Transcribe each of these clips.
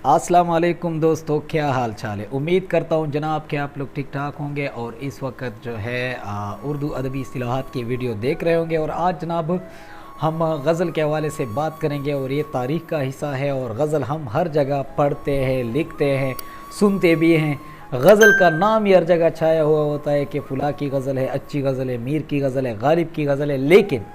अस्सलाम वालेकुम दोस्तों, क्या हाल चाल है। उम्मीद करता हूँ जनाब कि आप लोग ठीक ठाक होंगे और इस वक्त जो है उर्दू अदबी इस्तिलाहात की वीडियो देख रहे होंगे। और आज जनाब हम गज़ल के हवाले से बात करेंगे और ये तारीख़ का हिस्सा है और गज़ल हम हर जगह पढ़ते हैं, लिखते हैं, सुनते भी हैं। गज़ल का नाम ही हर जगह छाया हुआ होता है कि फ़ुला की गज़ल है, अच्छी गज़ल है, मीर की गज़ल है, गालिब की गज़ल है। लेकिन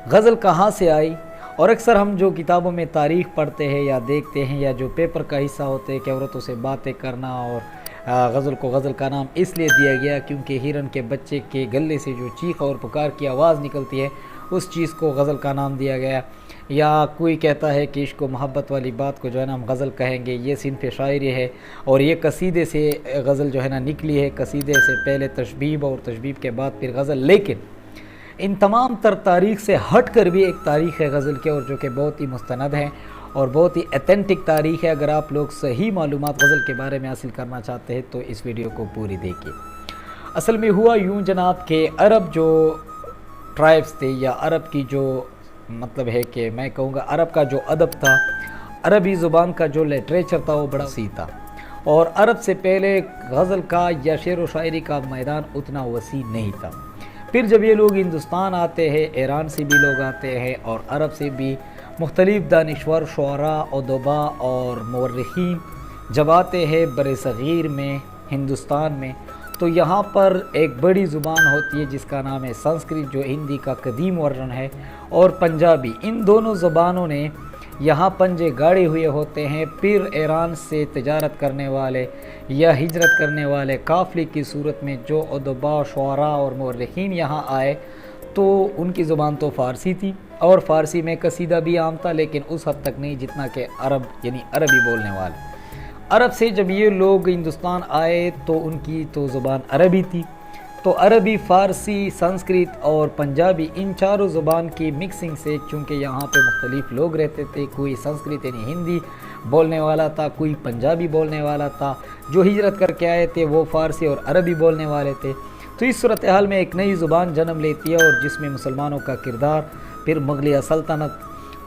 गज़ल कहाँ से आई? और अक्सर हम जो किताबों में तारीख़ पढ़ते हैं या देखते हैं या जो पेपर का हिस्सा होते हैं कि औरतों से बातें करना, और गज़ल को गज़ल का नाम इसलिए दिया गया क्योंकि हिरन के बच्चे के गले से जो चीख और पुकार की आवाज़ निकलती है उस चीज़ को गज़ल का नाम दिया गया। या कोई कहता है कि इश्क व मोहब्बत वाली बात को जो है ना हम गज़ल कहेंगे, ये सिनफ़ शायरी है और ये कसीदे से गज़ल जो है ना निकली है। कसीदे से पहले तशबीब और तशबीब के बाद फिर गज़ल। लेकिन इन तमाम तर तारीख़ से हट कर भी एक तारीख़ है गज़ल की, और जो कि बहुत ही मुस्तनद है और बहुत ही एथेंटिक तारीख़ है। अगर आप लोग सही मालूमात गज़ल के बारे में हासिल करना चाहते हैं तो इस वीडियो को पूरी देखिए। असल में हुआ यूँ जनाब के अरब जो ट्राइब्स थे या अरब की जो मतलब है कि मैं कहूँगा अरब का जो अदब था, अरबी ज़ुबान का जो लिटरेचर था वो बड़ा वसी था। और अरब से पहले गज़ल का या शेर व शायरी का मैदान उतना वसी नहीं था। फिर जब ये लोग हिंदुस्तान आते हैं, ईरान से भी लोग आते हैं और अरब से भी मुख्तलिफ़ दानिश्वर, शुअरा, उदबा और मुवर्रिखीन जब आते हैं बरसग़ीर में, हिंदुस्तान में, तो यहाँ पर एक बड़ी ज़ुबान होती है जिसका नाम है संस्कृत, जो हिंदी का कदीम वर्जन है, और पंजाबी। इन दोनों ज़बानों ने यहाँ पंजे गाड़े हुए होते हैं। फिर ईरान से तिजारत करने वाले या हिजरत करने वाले काफ़िले की सूरत में जो उदबा, शुअरा और मुवर्रिखीन यहाँ आए तो उनकी ज़ुबान तो फ़ारसी थी और फ़ारसी में कसीदा भी आम था, लेकिन उस हद तक नहीं जितना कि अरब यानी अरबी बोलने वाले। अरब से जब ये लोग हिंदुस्तान आए तो उनकी तो ज़ुबान अरबी थी। तो अरबी, फ़ारसी, संस्कृत और पंजाबी, इन चारों ज़ुबान की मिक्सिंग से, चूँकि यहाँ पे मुख्तलिफ़ लोग रहते थे, कोई संस्कृत यानी हिंदी बोलने वाला था, कोई पंजाबी बोलने वाला था, जो हिजरत करके आए थे वो फ़ारसी और अरबी बोलने वाले थे। तो इस सूरत हाल में एक नई ज़ुबान जन्म लेती है और जिसमें मुसलमानों का किरदार, फिर मुग़लिया सल्तनत,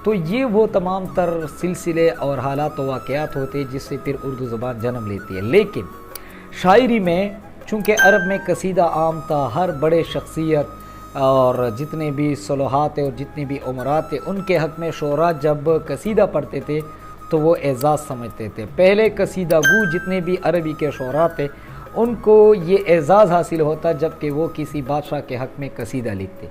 तो ये वो तमाम तर सिलसिले और हालात व वाक़यात होते हैं जिससे फिर उर्दू ज़ुबान जन्म लेती है। लेकिन शायरी में चूँकि अरब में कसीदा आम था, हर बड़े शख्सियत और जितने भी सलोहात और जितने भी उमरात थे उनके हक़ में शोरा जब कसीदा पढ़ते थे तो वो एज़ाज़ समझते थे। पहले कसीदा गू जितने भी अरबी के शोरा थे उनको ये एज़ाज़ हासिल होता जबकि वो किसी बादशाह के हक़ में कसीदा लिखते।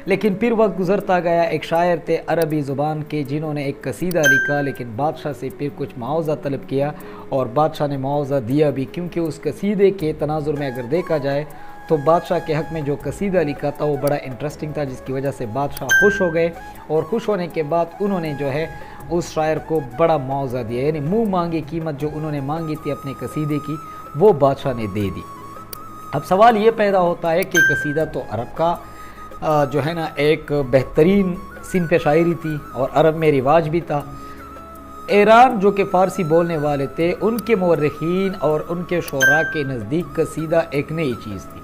लेकिन फिर वक्त गुज़रता गया, एक शायर थे अरबी ज़ुबान के जिन्होंने एक कसीदा लिखा, लेकिन बादशाह से फिर कुछ मुआवज़ा तलब किया और बादशाह ने मुआवज़ा दिया भी, क्योंकि उस कसीदे के तनाजुर में अगर देखा जाए तो बादशाह के हक़ में जो कसीदा लिखा था वो बड़ा इंटरेस्टिंग था, जिसकी वजह से बादशाह खुश हो गए और खुश होने के बाद उन्होंने जो है उस शायर को बड़ा मुआवज़ा दिया, यानी मुँह मांगी कीमत जो उन्होंने मांगी थी अपने कसीदे की वो बादशाह ने दे दी। अब सवाल ये पैदा होता है कि कसीदा तो अरब का जो है ना एक बेहतरीन सिनफ़ शायरी थी और अरब में रिवाज भी था। ईरान जो कि फ़ारसी बोलने वाले थे उनके मुवर्रिखीन और उनके शोरा के नज़दीक कसीदा एक नई चीज़ थी।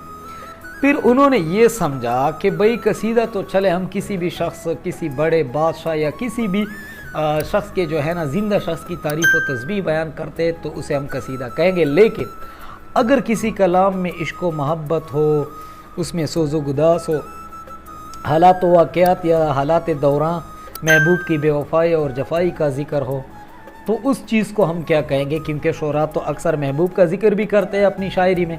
फिर उन्होंने ये समझा कि भाई कसीदा तो चले हम किसी भी शख्स, किसी बड़े बादशाह या किसी भी शख्स के जो है ना ज़िंदा शख्स की तारीफ़ व तस्बीह बयान करते तो उसे हम कसीदा कहेंगे। लेकिन अगर किसी कलाम में इश्क व मोहब्बत हो, उसमें सोज़ो गुदास हो, हालात व वाक़यात या हालात दौरान महबूब की बेवफ़ाई और जफ़ाई का ज़िक्र हो, तो उस चीज़ को हम क्या कहेंगे? क्योंकि शोरा तो अक्सर महबूब का ज़िक्र भी करते हैं अपनी शायरी में,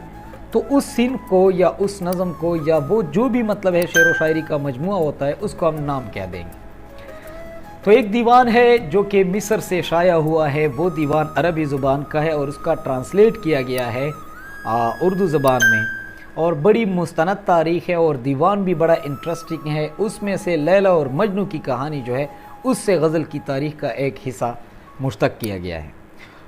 तो उस सिन को या उस नज़म को या वो जो भी मतलब है शेर व शायरी का मजमुआ होता है उसको हम नाम क्या देंगे? तो एक दीवान है जो कि मिस्र से शाया हुआ है, वो दीवान अरबी ज़ुबान का है और उसका ट्रांसलेट किया गया है उर्दू ज़ुबान में, और बड़ी मुस्तनद तारीख़ है और दीवान भी बड़ा इंटरेस्टिंग है। उसमें से लैला और मजनू की कहानी जो है उससे गज़ल की तारीख़ का एक हिस्सा मुश्तक़ किया गया है।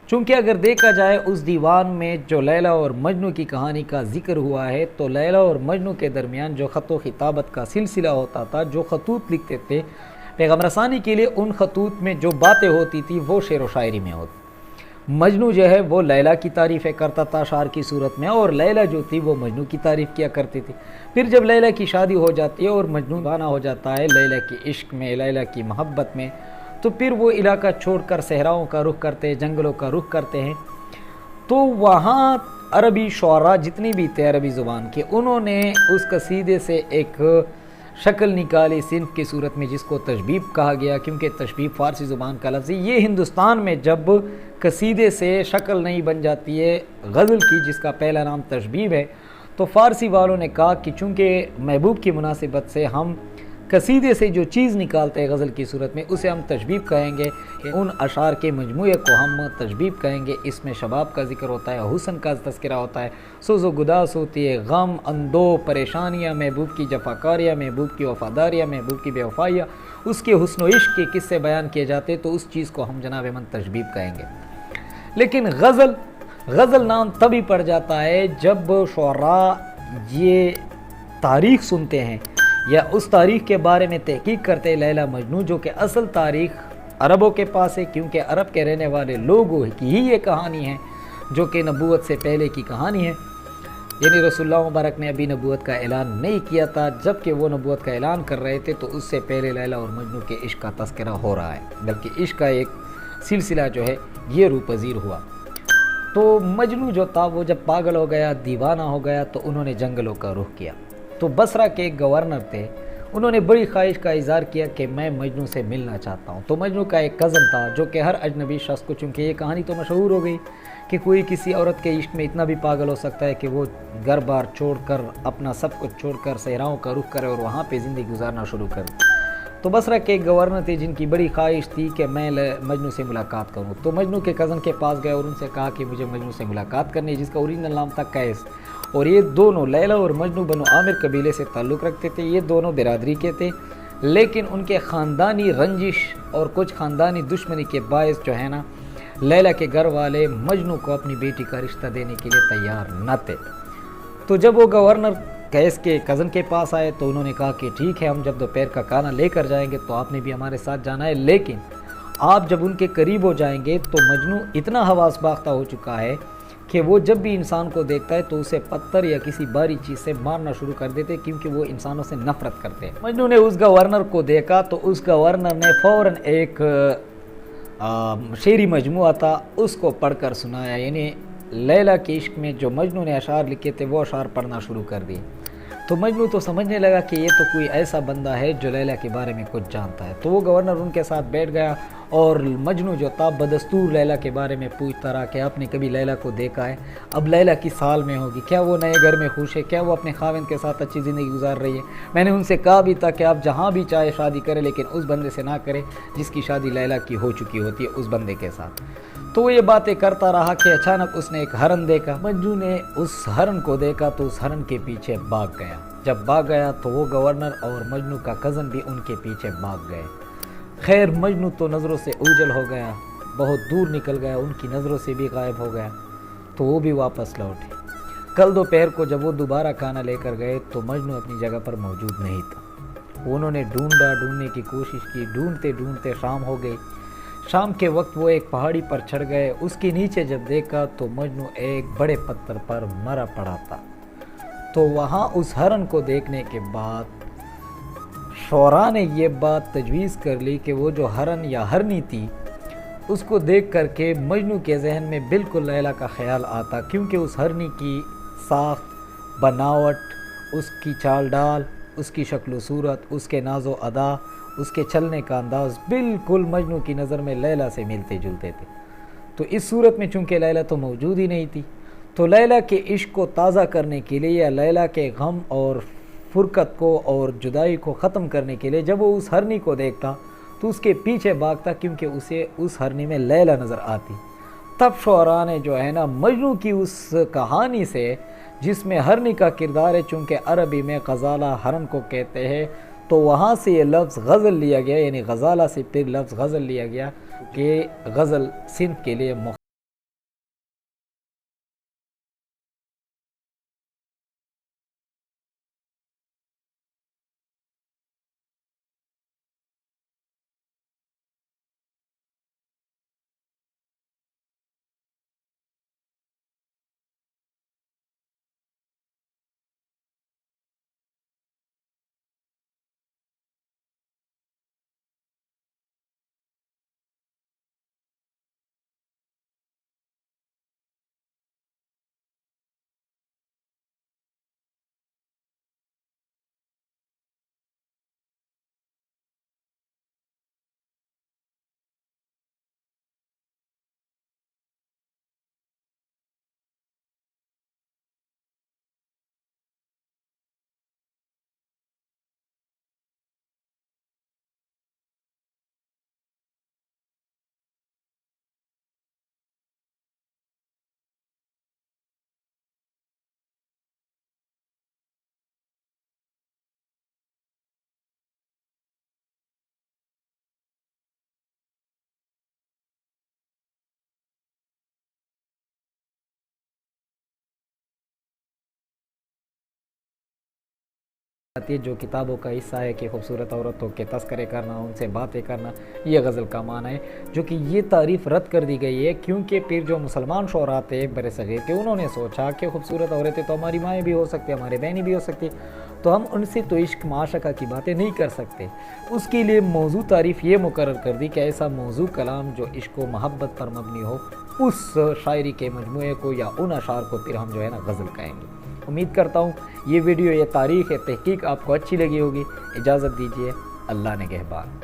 चूँकि अगर देखा जाए उस दीवान में जो लैला और मजनू की कहानी का ज़िक्र हुआ है तो लैला और मजनू के दरमियान जो ख़त व खिताबत का सिलसिला होता था, जो ख़तूत लिखते थे पैग़ाम रसानी के लिए, उन ख़तूत में जो बातें होती थी वो शेर व शायरी में होती। मजनू जो है वो लैला की तारीफ़ें करता था शार की सूरत में, और लैला जो थी वो मजनू की तारीफ़ किया करती थी। फिर जब लैला की शादी हो जाती है और मजनू गाना हो जाता है लैला के इश्क में, लैला की मोहब्बत में, تو پھر وہ علاقہ چھوڑ کر صحراؤں کا رخ کرتے ہیں، جنگلوں کا رخ کرتے ہیں۔ تو وہاں عربی شعراء جتنی بھی تھے عربی زبان کے، انہوں نے اس قصیدے سے ایک شکل نکالی صنف کی صورت میں، جس کو تشبیب کہا گیا، کیونکہ تشبیب فارسی زبان کا لفظ ہے۔ یہ ہندوستان میں جب قصیدے سے شکل نہیں بن جاتی ہے غزل کی، جس کا پہلا نام تشبیب ہے، تو فارسی والوں نے کہا کہ چونکہ محبوب کی مناسبت سے ہم قصیدے سے جو چیز نکالتے ہیں غزل کی صورت میں، اسے ہم تشبیب کہیں گے۔ ان اشعار کے مجموعے کو ہم تشبیب کہیں گے۔ اس میں شباب کا ذکر ہوتا ہے، حسن کا تذکرہ ہوتا ہے، سوز و گداس ہوتی ہے، غم اندو پریشانیاں، محبوب کی جفاکاریاں، محبوب کی وفاداریاں، محبوب کی بے وفائیاں، اس کے حسن و عشق کے قصے بیان کیے جاتے، تو اس چیز کو ہم جناب من تشبیب کہیں گے۔ لیکن غزل نام تبھی پڑ جاتا ہے جب شعراء یہ تاریخ سنتے ہیں یا اس تاریخ کے بارے میں تحقیق کرتے ہیں، لیلا مجنون جو کہ اصل تاریخ عربوں کے پاس ہے، کیونکہ عرب کے رہنے والے لوگوں کی ہی یہ کہانی ہے جو کہ نبوت سے پہلے کی کہانی ہے۔ یعنی رسول اللہ مبارک نے ابھی نبوت کا اعلان نہیں کیا تھا، جب کہ وہ نبوت کا اعلان کر رہے تھے تو اس سے پہلے لیلا اور مجنون کے عشق کا تذکرہ ہو رہا ہے، بلکہ عشق کا ایک سلسلہ جو ہے یہ روح پذیر ہوا۔ تو مجنون جو تھا وہ جب پاگل ہو گیا، دیوانہ ہو گیا، تو انہوں نے جنگلوں کا رخ کیا۔ تو بصرہ کے ایک گورنر تھے، انہوں نے بڑی خواہش کا اظہار کیا کہ میں مجنون سے ملنا چاہتا ہوں۔ تو مجنون کا ایک کزن تھا جو کہ ہر اجنبی شخص کو، چونکہ یہ کہانی تو مشہور ہو گئی کہ کوئی کسی عورت کے عشق میں اتنا بھی پاگل ہو سکتا ہے کہ وہ گھر بار چھوڑ کر، اپنا سب کچھ چھوڑ کر صحراؤں کا رخ کرے اور وہاں پہ زندگی گزارنا شروع کرے۔ تو بصرہ کے ایک گورنر تھے جن کی بڑی خواہش تھی کہ میں مجنون سے ملاقات کروں۔ تو مجنون کے کزن کے پاس گئے اور ان سے کہا کہ مجھے مجنون سے ملاقات کرنی ہے، جس کا اوریجنل نام تھا قیس۔ اور یہ دونوں لیلا اور مجنون بنو عامر قبیلے سے تعلق رکھتے تھے، یہ دونوں برادری کے تھے، لیکن ان کے خاندانی رنجش اور کچھ خاندانی دشمنی کے باعث جو ہے نا، لیلا کے گھر والے مجنون کو اپنی بیٹی کا رشتہ دینے کے لیے تیار نہ تھے۔ تو جب وہ گورنر قیس کے کزن کے پاس آئے تو انہوں نے کہا کہ ٹھیک ہے، ہم جب دوپہر کا کھانا لے کر جائیں گے تو آپ نے بھی ہمارے ساتھ جانا ہے، لیکن آپ جب ان کے قریب ہو جائیں گے تو مجنون اتنا حواس باختہ ہو چکا ہے کہ وہ جب بھی انسان کو دیکھتا ہے تو اسے پتھر یا کسی باری چیز سے مارنا شروع کر دیتے، کیونکہ وہ انسانوں سے نفرت کرتے ہیں۔ مجنون نے اس گورنر کو دیکھا تو اس گورنر نے فوراً ایک شعری مجموعہ تھا اس کو پڑھ کر سنایا، یعنی لیلا کے عشق میں جو مجنون نے اشعار لکھے تھے وہ اشعار پڑھنا شروع کر دیے۔ تو مجنون تو سمجھنے لگا کہ یہ تو کوئی ایسا بندہ ہے جو لیلا کے بارے میں کچھ جانتا ہے۔ تو وہ گورنر ان کے ساتھ بیٹھ گیا اور مجنون جو تھا بدستور لیلا کے بارے میں پوچھتا رہا کہ آپ نے کبھی لیلا کو دیکھا ہے؟ اب لیلا کس حال میں ہوگی؟ کیا وہ نئے گھر میں خوش ہے؟ کیا وہ اپنے خاوند کے ساتھ اچھی زندگی گزار رہی ہے؟ میں نے ان سے کہا بھی تھا کہ آپ جہاں بھی چاہے شادی کریں، لیکن اس بندے سے نہ کریں جس کی شادی لیلا کی ہو چکی ہوتی ہے، اس بندے کے ساتھ۔ تو وہ یہ باتیں کرتا رہا کہ اچانک اس نے ایک ہرن دیکھا۔ مجنون نے اس ہرن کو دیکھا تو اس ہرن کے پیچھے بھاگ گیا۔ جب بھاگ گیا تو وہ گورنر اور مجنون کا کزن بھی ان کے پیچھے بھاگ گئے۔ خیر مجنون تو نظروں سے اوجھل ہو گیا، بہت دور نکل گیا، ان کی نظروں سے بھی غائب ہو گیا، تو وہ بھی واپس لوٹے۔ کل دوپہر کو جب وہ دوبارہ کھانا لے کر گئے تو مجنون اپنی جگہ پر موجود نہیں تھا۔ انہوں نے ڈھونڈنے کی کوشش کی، ڈھونڈتے ڈھونڈتے شام ہو گئی۔ شام کے وقت وہ ایک پہاڑی پر چڑھ گئے، اس کے نیچے جب دیکھا تو مجنون ایک بڑے پتھر پر مرا پڑا تھا۔ تو وہاں اس ہرن کو دیکھنے کے بعد شعراء نے یہ بات تجویز کر لی کہ وہ جو ہرن یا ہرنی تھی اس کو دیکھ کر کے مجنون کے ذہن میں بالکل لیلا کا خیال آتا، کیونکہ اس ہرنی کی ساخت، بناوٹ، اس کی چال ڈال، اس کی شکل و صورت، اس کے ناز و ادا، اس کے چلنے کا انداز بالکل مجنون کی نظر میں لیلا سے ملتے جلتے تھے۔ تو اس صورت میں چونکہ لیلا تو موجود ہی نہیں تھی، تو لیلا کے عشق کو تازہ کرنے کے لیے یا لیلا کے غم اور فرقت کو اور جدائی کو ختم کرنے کے لیے جب وہ اس ہرنی کو دیکھتا تو اس کے پیچھے بھاگتا، کیونکہ اسے اس ہرنی میں لیلا نظر آتی۔ تب شعراء نے جو ہے نا مجنون کی اس کہانی سے، جس میں ہرنی کا کردار ہے، چونکہ عربی میں غزالہ ہرن کو کہتے ہیں، تو وہاں سے یہ لفظ غزل لیا گیا، یعنی غزالہ سے پھر لفظ غزل لیا گیا کہ غزل صنف کے لیے है जो किताबों का हिस्सा है कि खूबसूरत औरतों के तस्करे करना, उनसे बातें करना, ये गज़ल का माना है, जो कि ये तारीफ़ रद्द कर दी गई है क्योंकि फिर जो मुसलमान शोरा थे बर सग़ीर के, उन्होंने सोचा कि खूबसूरत औरतें तो हमारी माएँ भी हो सकती, हमारी बहनें भी हो सकती, तो हम उनसे तो इश्क माशका की बातें नहीं कर सकते। उसके लिए मौजू तारीफ़ ये मुकर्रर कर दी कि ऐसा मौजू कलाम जो इश्क व महब्बत पर मबनी हो, उस शायरी के मजमूए को या उन अशार को फिर हम जो है ना गज़ल कहेंगे। उम्मीद करता हूँ ये वीडियो, ये तारीख़, तहकीक आपको अच्छी लगी होगी। इजाज़त दीजिए, अल्लाह निगहबान।